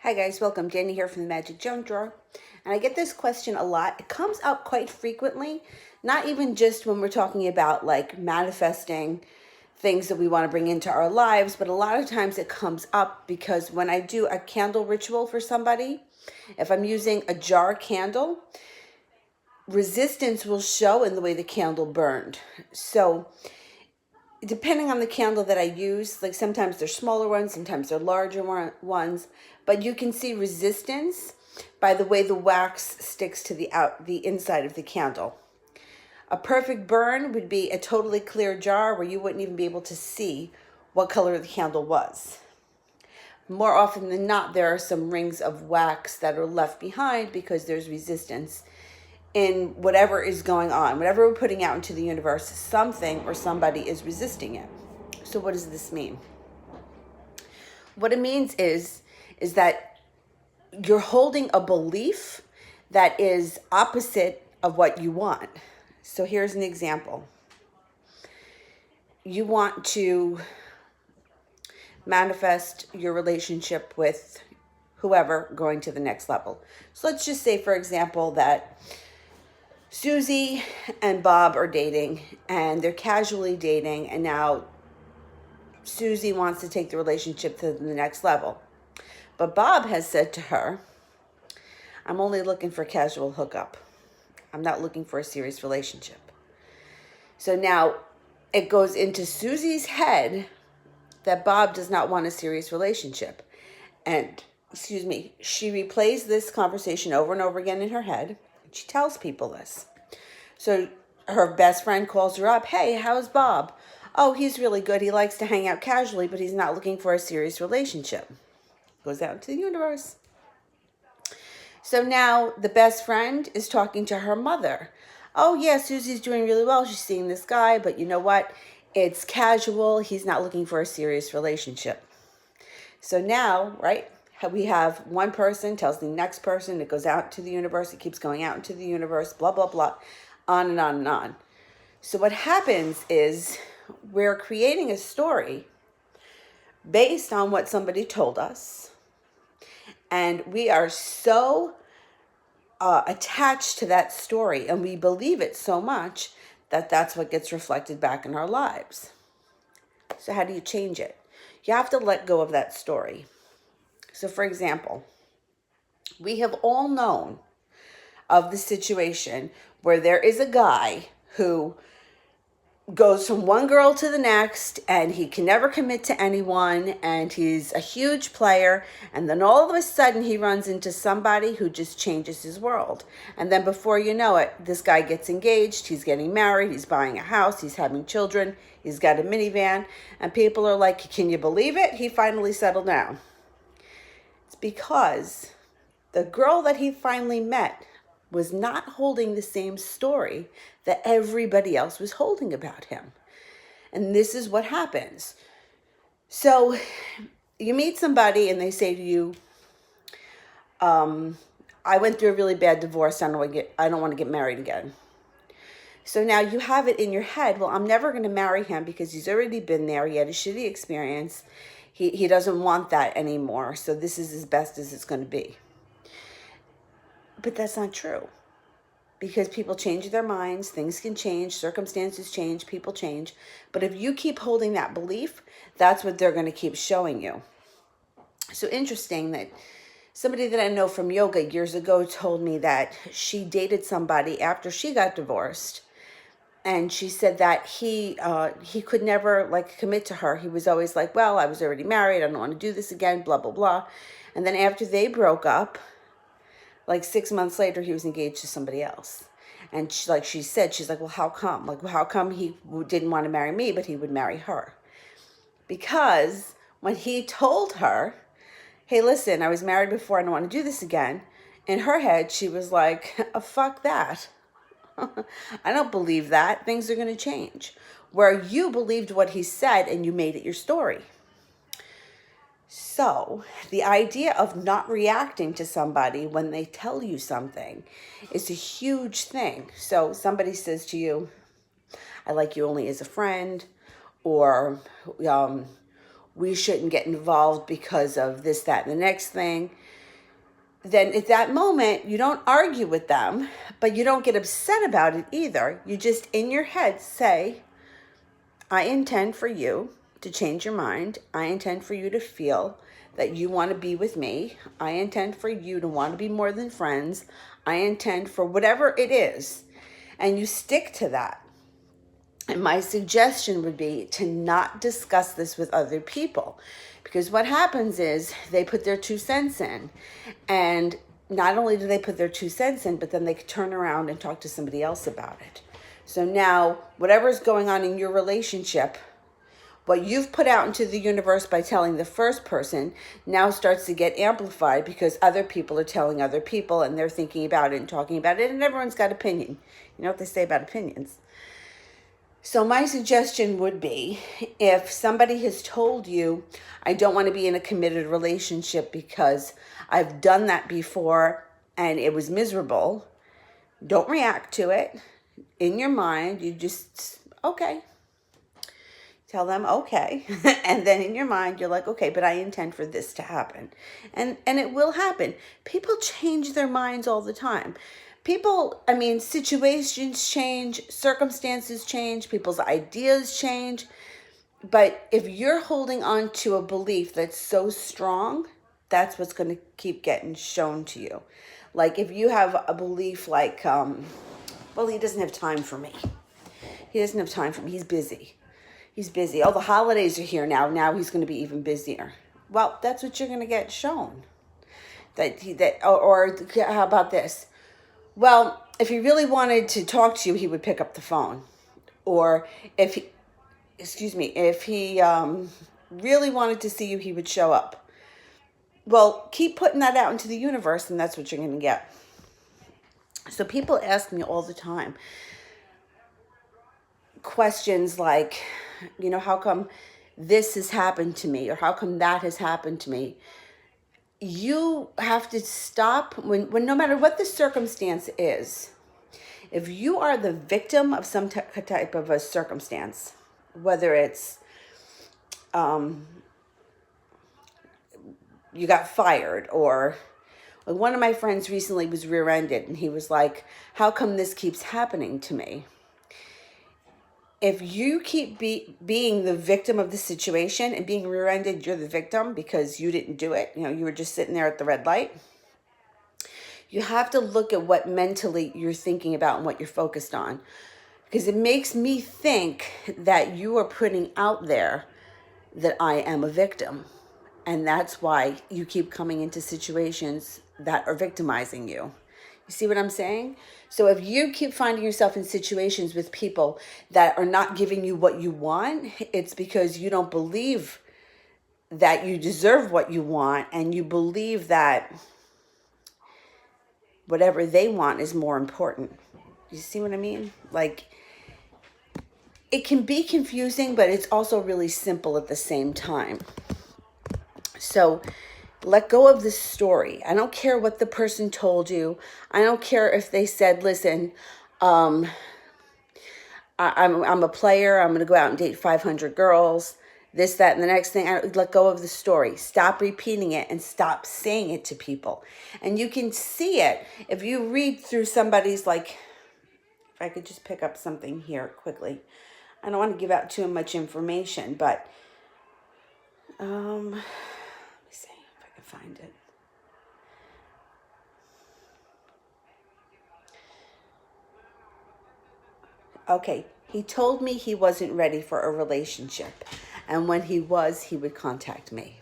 Hi guys, welcome. Jenny here from the Magic Junk Drawer. And I get this question a lot. It comes up quite frequently, not even just when we're talking about like manifesting things that we want to bring into our lives, but a lot of times it comes up because when I do a candle ritual for somebody, if I'm using a jar candle, resistance will show in the way the candle burned. So depending on the candle that I use, like sometimes they're smaller ones, sometimes they're larger ones, but you can see resistance by the way the wax sticks to the inside of the candle. A perfect burn would be a totally clear jar where you wouldn't even be able to see what color the candle was. More often than not, there are some rings of wax that are left behind because there's resistance in whatever is going on. Whatever we're putting out into the universe, something or somebody is resisting it. So what does this mean? What it means is that you're holding a belief that is opposite of what you want. So here's an example. You want to manifest your relationship with whoever going to the next level. So let's just say, for example, that Susie and Bob are dating and they're casually dating, and now Susie wants to take the relationship to the next level. But Bob has said to her, I'm only looking for a casual hookup. I'm not looking for a serious relationship. So now it goes into Susie's head that Bob does not want a serious relationship. And, she replays this conversation over and over again in her head. She tells people this. So her best friend calls her up. Hey, how's Bob? Oh, he's really good. He likes to hang out casually, but he's not looking for a serious relationship. Goes out into the universe. So now the best friend is talking to her mother. Oh, yeah, Susie's doing really well. She's seeing this guy, but you know what? It's casual. He's not looking for a serious relationship. So now, right, we have one person tells the next person, it goes out to the universe, it keeps going out into the universe, blah, blah, blah, on and on and on. So what happens is we're creating a story based on what somebody told us, and we are so attached to that story, and we believe it so much that that's what gets reflected back in our lives. So how do you change it? You have to let go of that story. So for example, we have all known of the situation where there is a guy who goes from one girl to the next and he can never commit to anyone and he's a huge player, and then all of a sudden he runs into somebody who just changes his world, and then before you know it, this guy gets engaged, he's getting married, he's buying a house, he's having children, he's got a minivan, and people are like, can you believe it? He finally settled down. It's because the girl that he finally met was not holding the same story that everybody else was holding about him. And this is what happens. So you meet somebody and they say to you, I went through a really bad divorce. I don't want to get married again. So now you have it in your head, well, I'm never going to marry him because he's already been there. He had a shitty experience. He doesn't want that anymore. So this is as best as it's going to be. But that's not true, because people change their minds, things can change, circumstances change, people change. But if you keep holding that belief, that's what they're going to keep showing you. So interesting that somebody that I know from yoga years ago told me that she dated somebody after she got divorced. And she said that he could never like commit to her. He was always like, well, I was already married. I don't want to do this again, blah, blah, blah. And then after they broke up, like 6 months later, he was engaged to somebody else. And she said, she's like, well, how come? Like, well, how come he didn't want to marry me, but he would marry her? Because when he told her, hey, listen, I was married before, I don't want to do this again, in her head, she was like, oh, fuck that. I don't believe that. Things are going to change. Where you believed what he said and you made it your story. So the idea of not reacting to somebody when they tell you something is a huge thing. So somebody says to you, I like you only as a friend, or we shouldn't get involved because of this, that, and the next thing, then at that moment, you don't argue with them, but you don't get upset about it either. You just in your head say, I intend for you to change your mind. I intend for you to feel that you want to be with me. I intend for you to want to be more than friends. I intend for whatever it is. And you stick to that. And my suggestion would be to not discuss this with other people. Because what happens is they put their 2 cents in. And not only do they put their 2 cents in, but then they turn around and talk to somebody else about it. So now, whatever's going on in your relationship, what you've put out into the universe by telling the first person now starts to get amplified because other people are telling other people and they're thinking about it and talking about it, and everyone's got opinion. You know what they say about opinions. So my suggestion would be, if somebody has told you, I don't want to be in a committed relationship because I've done that before and it was miserable, don't react to it. In your mind, you just, okay. Tell them, okay. And then in your mind, you're like, okay, but I intend for this to happen. And it will happen. People change their minds all the time. Situations change, circumstances change, people's ideas change. But if you're holding on to a belief that's so strong, that's what's going to keep getting shown to you. Like if you have a belief like, he doesn't have time for me. He doesn't have time for me. He's busy. Oh, the holidays are here now. Now he's going to be even busier. Well, that's what you're going to get shown. Or how about this? Well, if he really wanted to talk to you, he would pick up the phone. Or if he really wanted to see you, he would show up. Well, keep putting that out into the universe, and that's what you're going to get. So people ask me all the time questions like, how come this has happened to me, or how come that has happened to me? You have to stop when no matter what the circumstance is, if you are the victim of some type of a circumstance, whether it's you got fired, or one of my friends recently was rear-ended, and he was like, how come this keeps happening to me? If you keep being the victim of the situation and being rear-ended, you're the victim because you didn't do it. You were just sitting there at the red light. You have to look at what mentally you're thinking about and what you're focused on. Because it makes me think that you are putting out there that I am a victim. And that's why you keep coming into situations that are victimizing you. You see what I'm saying? So if you keep finding yourself in situations with people that are not giving you what you want, it's because you don't believe that you deserve what you want, and you believe that whatever they want is more important. You see what I mean? Like, it can be confusing, but it's also really simple at the same time. So let go of the story. I don't care what the person told you. I don't care if they said, listen, I'm a player. I'm going to go out and date 500 girls, this, that, and the next thing. Let go of the story. Stop repeating it and stop saying it to people. And you can see it if you read through somebody's, like, if I could just pick up something here quickly. I don't want to give out too much information, but let me see if I can find it. Okay, he told me he wasn't ready for a relationship, and when he was, he would contact me.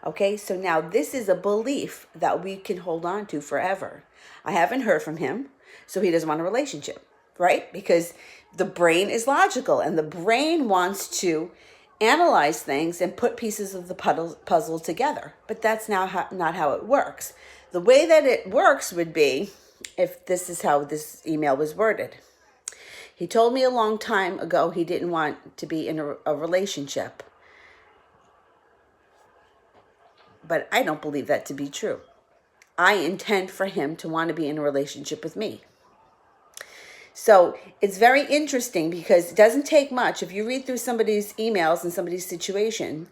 Okay, so now this is a belief that we can hold on to forever. I haven't heard from him, so he doesn't want a relationship, right? Because the brain is logical, and the brain wants to analyze things and put pieces of the puzzle together. But that's not how it works. The way that it works would be, if this is how this email was worded. He told me a long time ago he didn't want to be in a relationship. But I don't believe that to be true. I intend for him to want to be in a relationship with me. So it's very interesting because it doesn't take much. If you read through somebody's emails and somebody's situation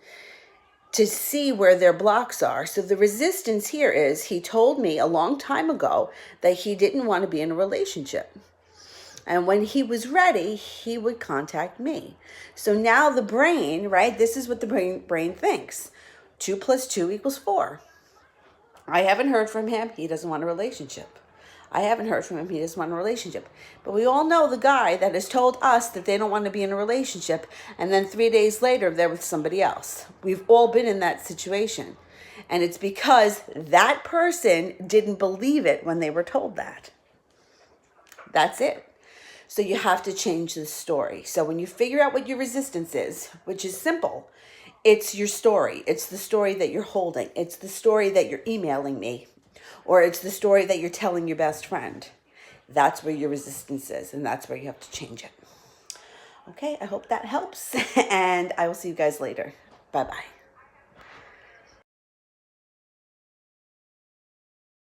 to see where their blocks are. So the resistance here is he told me a long time ago that he didn't want to be in a relationship. And when he was ready, he would contact me. So now the brain, right? This is what the brain thinks. 2 + 2 = 4. I haven't heard from him. He doesn't want a relationship. I haven't heard from him. He doesn't want a relationship. But we all know the guy that has told us that they don't want to be in a relationship, and then 3 days later, they're with somebody else. We've all been in that situation. And it's because that person didn't believe it when they were told that. That's it. So you have to change the story. So when you figure out what your resistance is, which is simple, it's your story. It's the story that you're holding. It's the story that you're emailing me. Or it's the story that you're telling your best friend. That's where your resistance is, and that's where you have to change it. Okay, I hope that helps, and I will see you guys later. Bye-bye.